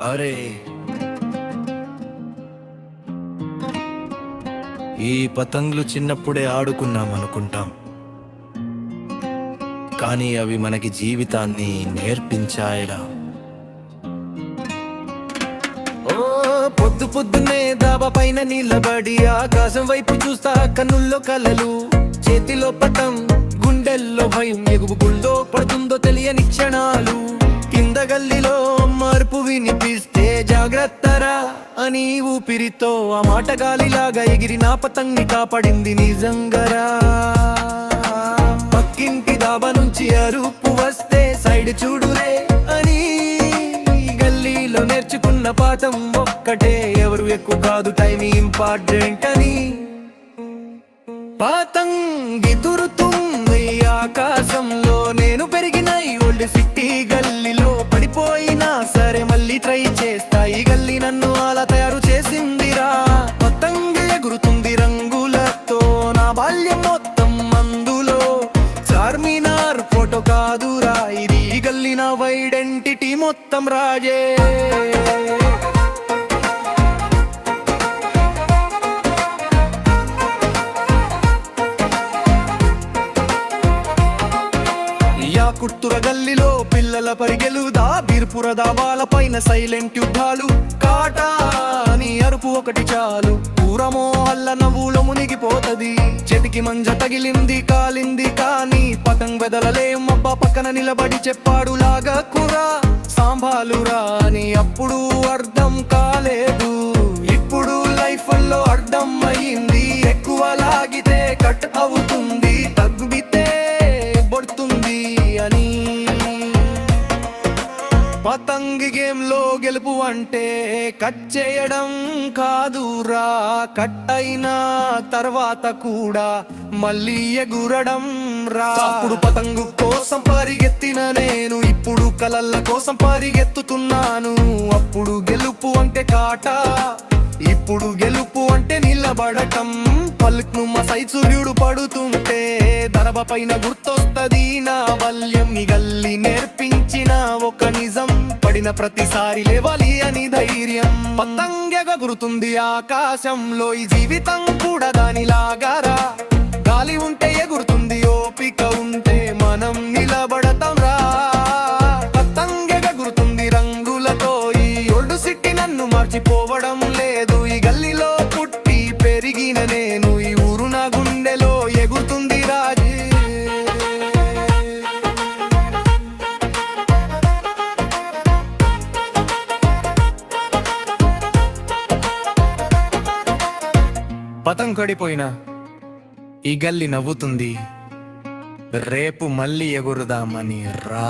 అరే ఈ పతంగులు చిన్నప్పుడే ఆడుకున్నాం అనుకుంటాం, కానీ అవి మనకి జీవితాన్ని నేర్పించాయిరా. ఓ పొద్దు పొద్దున్నే డాబా పైన నిలబడి ఆకాశం వైపు చూస్తా, కన్నుల్లో కలలు, చేతిలో పటం, గుండెల్లో భయం, ఎగుబు గుళ్ళో పడుతుందో తెలియని క్షణాలు. కింద గల్లీలో మార్పు వినిపిస్తే జాగ్రత్తరా అని ఊపిరితో ఆ మాట గాలిలాగా ఎగిరి నా పతంగి కాపాడింది నిజంగరా. పక్కింటి దాబా నుంచి అరుపు వస్తే సైడ్ చూడురే అని గల్లీలో నేర్చుకున్న పాఠం ఒక్కటే, ఎవరు ఎక్కువ కాదు టైం ఇంపార్టెంట్ అని. పతంగి తురుతుంది ఆకాశంలో, నేను పెరిగిన ఈ ఓల్డ్ సిటీ గల్లీలో, పడిపోయినా సరే మళ్ళీ ట్రై చేస్తా, ఈ గల్లీ నన్ను అలా తయారు చేసిందిరా. పతంగి ఎగురుతుంది రంగులతో, నా బాల్యం మొత్తం అందులో, చార్మినార్ ఫోటో కాదురా ఇది, ఈ గల్లీ నా ఐడెంటిటీ మొత్తం రాజే. కుర్తుర గల్లీలో పిల్లల పరిగెలుదా, బీర్పుర దాబాల పైన సైలెంట్ యుద్ధాలు, కాటా అని అరుపు ఒకటి చాలు, పూరమో అల్ల నవ్వులో మునిగిపోతది. చెటికి మంజ తగిలింది కాలింది కానీ పతంగ్ బెదలలేం, అబ్బా పక్కన నిలబడి చెప్పాడు లాగా కురా సాంబాలురా అని. అప్పుడు అర్థం కాలేదు, ఇప్పుడు లైఫ్ లో అర్థం అయింది. ఎక్కువ లాగితే కట్ అవుతుంది, తగ్గితే పడుతుంది అని. పతంగి గేమ్ లో గెలుపు అంటే కట్ చేయడం కాదురా, కట్ అయిన తర్వాత కూడా మళ్ళీ ఎగురడం రా. అప్పుడు పతంగు కోసం పరిగెత్తిన నేను, ఇప్పుడు కలల కోసం పరిగెత్తుతున్నాను. అప్పుడు గెలుపు అంటే కాటా, ఇప్పుడు గెలుపు అంటే నిలబడటం. పలుకు మా సై సూర్యుడు పడుతుంటే దరబ పైన గుర్తొస్తది నా బాల్యం, ఈ గల్లీ నేర్పించిన ఒక నిజం, పడిన ప్రతిసారి లేవాలి అని ధైర్యం. పతంగ ఎగురుతుంది ఆకాశంలో, ఈ జీవితం కూడా దానిలాగారా. గాలి ఉంటే ఎగురుతుంది, ఓపిక ఉంటే మనం నిలబడతాం రా. పతంగ ఎగురుతుంది రంగులతో, ఈ ఓల్డ్ సిటీ నన్ను మర్చిపోవడం లేదు. ఈ గల్లీలో పుట్టి పెరిగిన నేను, ఈ ఊరు నా గుండెలో ఎగురుతుంది రాజీ. పతంగ్ కడిపోయినా ఈ గల్లీ నవ్వుతుంది, రేపు మళ్ళీ ఎగురుదామని రా.